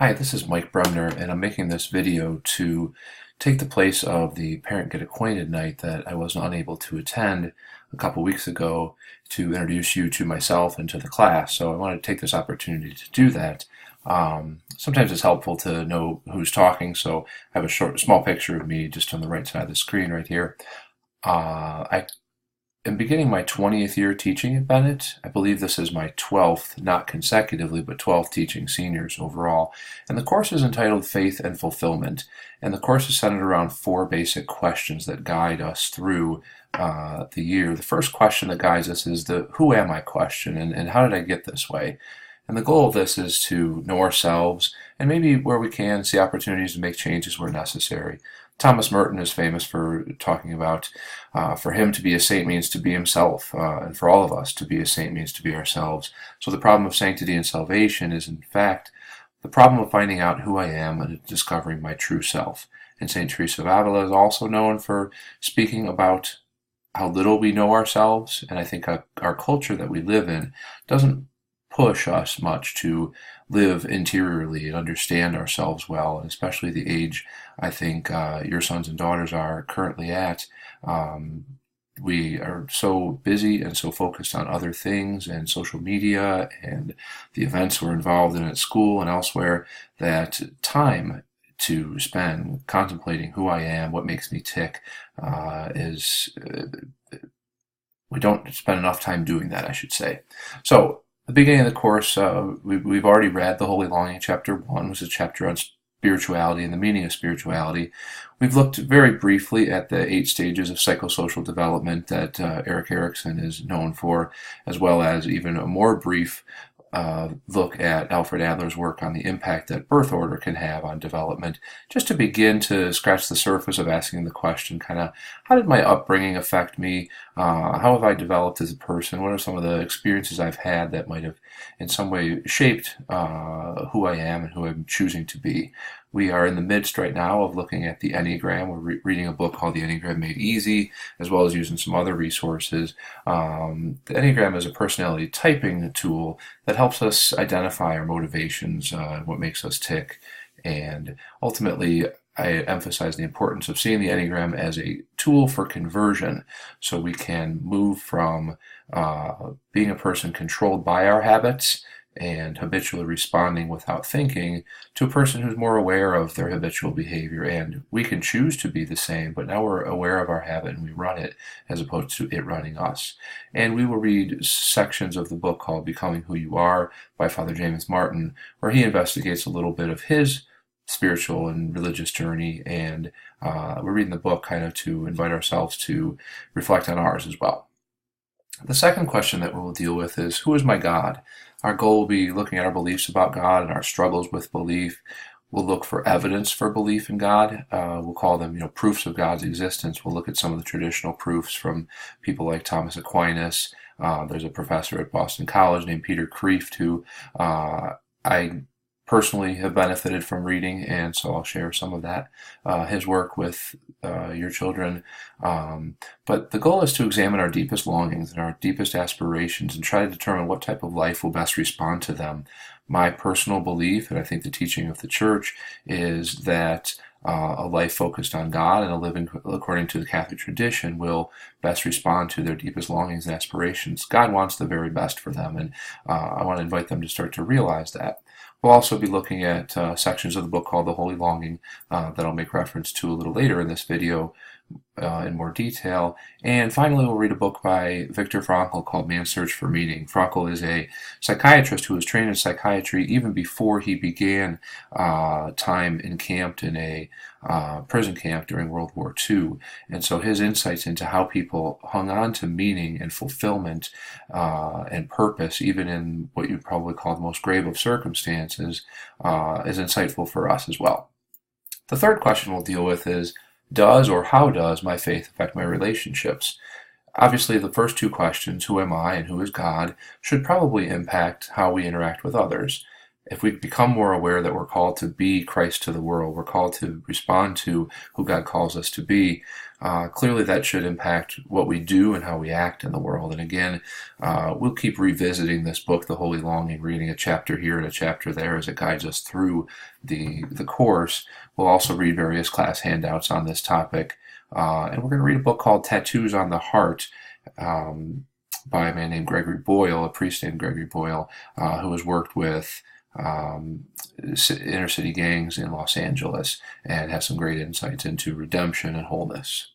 Hi, this is Mike Bremner, and I'm making this video to take the place of the Parent Get Acquainted night that I was unable to attend a couple weeks ago to introduce you to myself and to the class. So I wanted to take this opportunity to do that. Sometimes it's helpful to know who's talking, so I have a small picture of me just on the right side of the screen right here. I am beginning my 20th year teaching at Bennett. I believe this is my 12th, not consecutively, but 12th teaching seniors overall. And the course is entitled Faith and Fulfillment. And the course is centered around four basic questions that guide us through the year. The first question that guides us is the who am I question, and how did I get this way? And the goal of this is to know ourselves and maybe where we can see opportunities to make changes where necessary. Thomas Merton is famous for talking about for him to be a saint means to be himself, and for all of us to be a saint means to be ourselves. So the problem of sanctity and salvation is in fact the problem of finding out who I am and discovering my true self. And St. Teresa of Avila is also known for speaking about how little we know ourselves, and I think our culture that we live in doesn't push us much to live interiorly and understand ourselves well, and especially the age I think your sons and daughters are currently at. We are so busy and so focused on other things and social media and the events we're involved in at school and elsewhere that time to spend contemplating who I am, what makes me tick, is we don't spend enough time doing that, I should say. So the beginning of the course, we've already read The Holy Longing, Chapter 1, which is a chapter on spirituality and the meaning of spirituality. We've looked very briefly at the 8 stages of psychosocial development that Erik Erikson is known for, as well as even a more brief look at Alfred Adler's work on the impact that birth order can have on development, just to begin to scratch the surface of asking the question, kind of, how did my upbringing affect me? How have I developed as a person? What are some of the experiences I've had that might have in some way shaped who I am and who I'm choosing to be? We are in the midst right now of looking at the Enneagram. We're reading a book called The Enneagram Made Easy, as well as using some other resources. The Enneagram is a personality typing tool that helps us identify our motivations, what makes us tick, and ultimately I emphasize the importance of seeing the Enneagram as a tool for conversion, so we can move from being a person controlled by our habits and habitually responding without thinking to a person who's more aware of their habitual behavior. And we can choose to be the same, but now we're aware of our habit and we run it as opposed to it running us. And we will read sections of the book called Becoming Who You Are by Father James Martin, where he investigates a little bit of his spiritual and religious journey, and we're reading the book kind of to invite ourselves to reflect on ours as well. The second question that we'll deal with is, who is my God? Our goal will be looking at our beliefs about God and our struggles with belief. We'll look for evidence for belief in God. We'll call them, proofs of God's existence. We'll look at some of the traditional proofs from people like Thomas Aquinas. There's a professor at Boston College named Peter Kreeft who I personally have benefited from reading, and so I'll share some of that, his work with your children. But the goal is to examine our deepest longings and our deepest aspirations and try to determine what type of life will best respond to them. My personal belief, and I think the teaching of the Church, is that a life focused on God and a living according to the Catholic tradition will best respond to their deepest longings and aspirations. God wants the very best for them, and I want to invite them to start to realize that. We'll also be looking at sections of the book called The Holy Longing that I'll make reference to a little later in this video in more detail. And finally, we'll read a book by Viktor Frankl called Man's Search for Meaning. Frankl is a psychiatrist who was trained in psychiatry even before he began time encamped in a prison camp during World War II. And so his insights into how people hung on to meaning and fulfillment and purpose, even in what you'd probably call the most grave of circumstances, is insightful for us as well. The third question we'll deal with is, does or how does my faith affect my relationships? Obviously, the first two questions, who am I and who is God, should probably impact how we interact with others. if we become more aware that we're called to be Christ to the world, we're called to respond to who God calls us to be, clearly that should impact what we do and how we act in the world. And again, we'll keep revisiting this book, The Holy Longing, reading a chapter here and a chapter there as it guides us through the course. We'll also read various class handouts on this topic. And we're going to read a book called Tattoos on the Heart, by a man named Gregory Boyle, a priest named Gregory Boyle, who has worked with inner city gangs in Los Angeles and has some great insights into redemption and wholeness.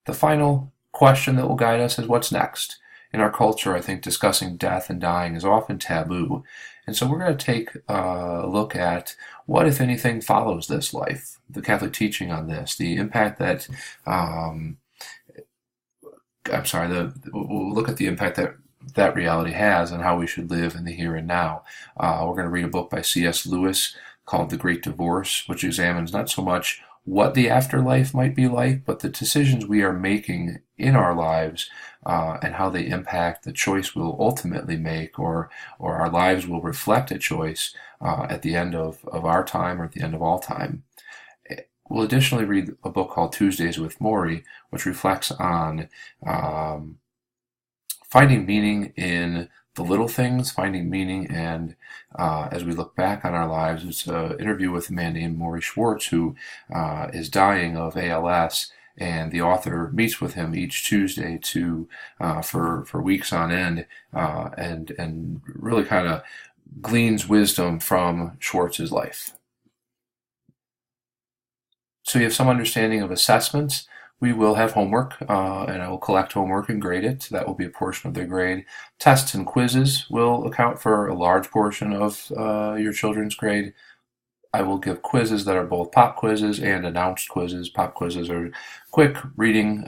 The final question that will guide us is what's next? In our culture, I think discussing death and dying is often taboo. And so we're going to take a look at what, if anything, follows this life, the Catholic teaching on this, the impact that we'll look at the impact that reality has on how we should live in the here and now. We're going to read a book by C.S. Lewis called The Great Divorce, which examines not so much what the afterlife might be like, but the decisions we are making in our lives and how they impact the choice we'll ultimately make, or our lives will reflect a choice at the end of our time or at the end of all time. We'll additionally read a book called Tuesdays with Morrie, which reflects on finding meaning in the little things, finding meaning, and as we look back on our lives, it's an interview with a man named Morrie Schwartz, who is dying of ALS, and the author meets with him each Tuesday for weeks on end, and really kind of gleans wisdom from Schwartz's life. So you have some understanding of assessments. We will have homework, and I will collect homework and grade it. That will be a portion of their grade. Tests and quizzes will account for a large portion of your children's grade. I will give quizzes that are both pop quizzes and announced quizzes. Pop quizzes are quick reading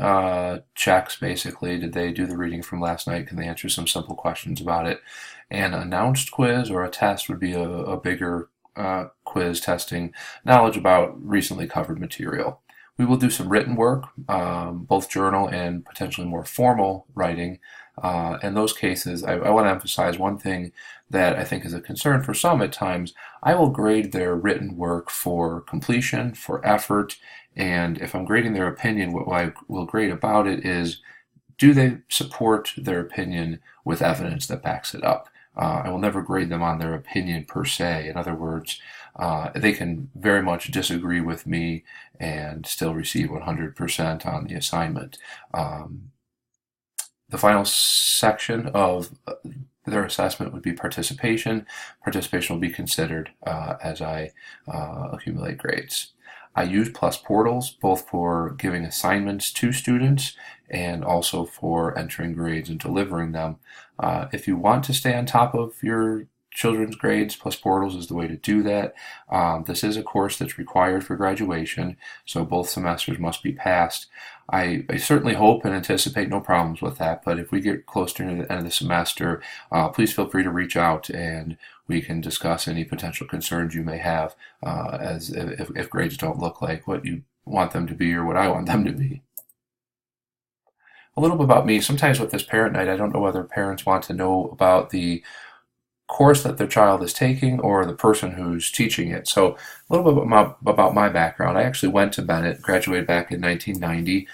checks, basically. Did they do the reading from last night? Can they answer some simple questions about it? An announced quiz or a test would be a bigger quiz testing knowledge about recently covered material. We will do some written work, both journal and potentially more formal writing. In those cases, I want to emphasize one thing that I think is a concern for some at times. I will grade their written work for completion, for effort, and if I'm grading their opinion, what I will grade about it is, do they support their opinion with evidence that backs it up? I will never grade them on their opinion per se. In other words, they can very much disagree with me and still receive 100% on the assignment. The final section of their assessment would be participation. Participation will be considered as I accumulate grades. I use Plus Portals both for giving assignments to students and also for entering grades and delivering them. If you want to stay on top of your children's grades, Plus Portals is the way to do that. This is a course that's required for graduation, so both semesters must be passed. I certainly hope and anticipate no problems with that, but if we get close to the end of the semester, please feel free to reach out and we can discuss any potential concerns you may have as if grades don't look like what you want them to be or what I want them to be. A little bit about me. Sometimes with this parent night, I don't know whether parents want to know about the course that their child is taking or the person who's teaching it. So a little bit about my background. I actually went to Bennett, graduated back in 1990,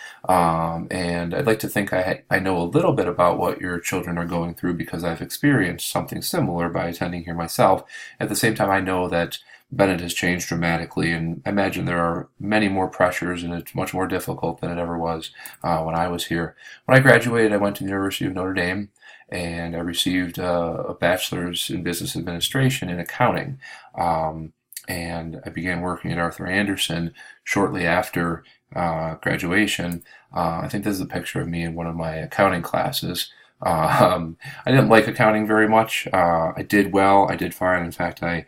and I'd like to think I know a little bit about what your children are going through because I've experienced something similar by attending here myself. At the same time, I know that Bennett has changed dramatically, and I imagine there are many more pressures, and it's much more difficult than it ever was when I was here. When I graduated, I went to the University of Notre Dame, and I received a bachelor's in business administration in accounting. And I began working at Arthur Andersen shortly after graduation. I think this is a picture of me in one of my accounting classes. I didn't like accounting very much. I did well. I did fine. In fact, I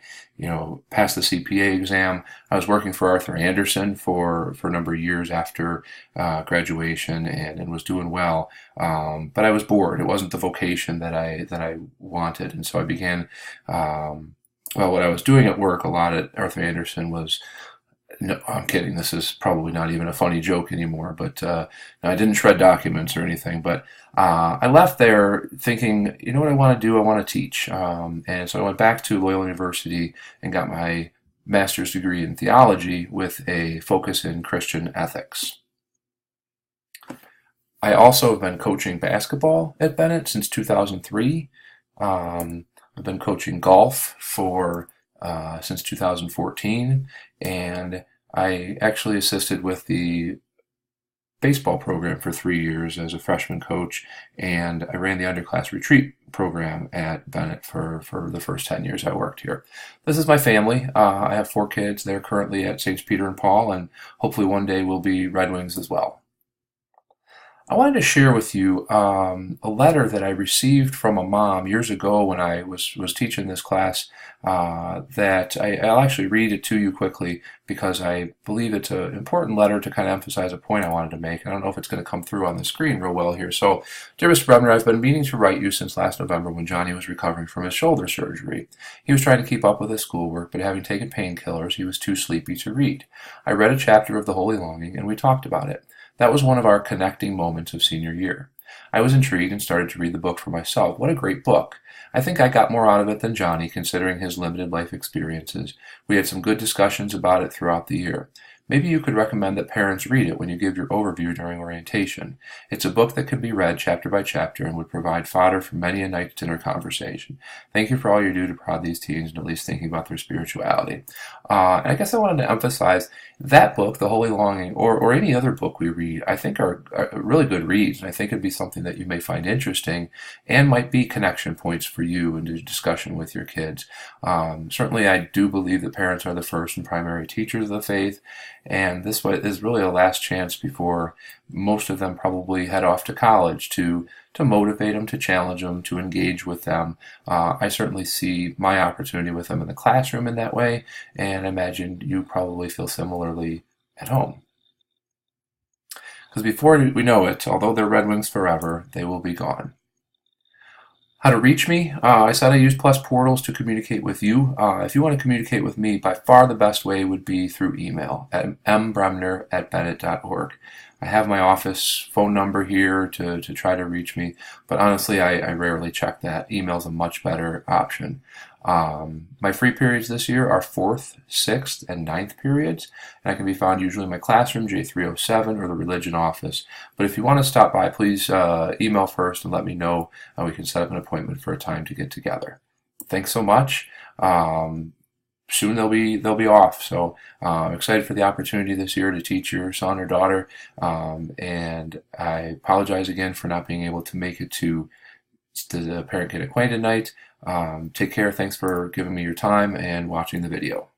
passed the CPA exam. I was working for Arthur Andersen for a number of years after graduation and was doing well. But I was bored. It wasn't the vocation that I wanted. And so I began, what I was doing at work a lot at Arthur Andersen was No, I'm kidding. This is probably not even a funny joke anymore. But no, I didn't shred documents or anything. But I left there thinking, you know what I want to do? I want to teach. And so I went back to Loyola University and got my master's degree in theology with a focus in Christian ethics. I also have been coaching basketball at Bennett since 2003. I've been coaching golf for since 2014, and I actually assisted with the baseball program for 3 years as a freshman coach, and I ran the underclass retreat program at Bennett for the first 10 years I worked here. This is my family. I have 4 kids. They're currently at St. Peter and Paul, and hopefully one day will be Red Wings as well. I wanted to share with you a letter that I received from a mom years ago when I was teaching this class. That I'll actually read it to you quickly because I believe it's an important letter to kind of emphasize a point I wanted to make. I don't know if it's going to come through on the screen real well here. So, dear Mr. Bremner, I've been meaning to write you since last November when Johnny was recovering from his shoulder surgery. He was trying to keep up with his schoolwork, but having taken painkillers, he was too sleepy to read. I read a chapter of The Holy Longing, and we talked about it. That was one of our connecting moments of senior year. I was intrigued and started to read the book for myself. What a great book. I think I got more out of it than Johnny, considering his limited life experiences. We had some good discussions about it throughout the year. Maybe you could recommend that parents read it when you give your overview during orientation. It's a book that can be read chapter by chapter and would provide fodder for many a night dinner conversation. Thank you for all you do to prod these teens and at least thinking about their spirituality. And I guess I wanted to emphasize that book, The Holy Longing, or any other book we read, I think are really good reads. And I think it'd be something that you may find interesting and might be connection points for you in the discussion with your kids. Certainly, I do believe that parents are the first and primary teachers of the faith. And this is really a last chance before most of them probably head off to college to motivate them, to challenge them, to engage with them. I certainly see my opportunity with them in the classroom in that way, and I imagine you probably feel similarly at home. Because before we know it, although they're Red Wings forever, they will be gone. How to reach me? I said I use Plus Portals to communicate with you. If you want to communicate with me, by far the best way would be through email at mbremner@bennett.org. I have my office phone number here to try to reach me, but honestly, I rarely check that. Email's a much better option. My free periods this year are 4th, 6th, and 9th periods, and I can be found usually in my classroom, J307, or the religion office. But if you want to stop by, please email first and let me know, and we can set up an appointment for a time to get together. Thanks so much. Soon they'll be off, so I'm excited for the opportunity this year to teach your son or daughter, and I apologize again for not being able to make it to the Parent Get Acquainted night. Take care. Thanks for giving me your time and watching the video.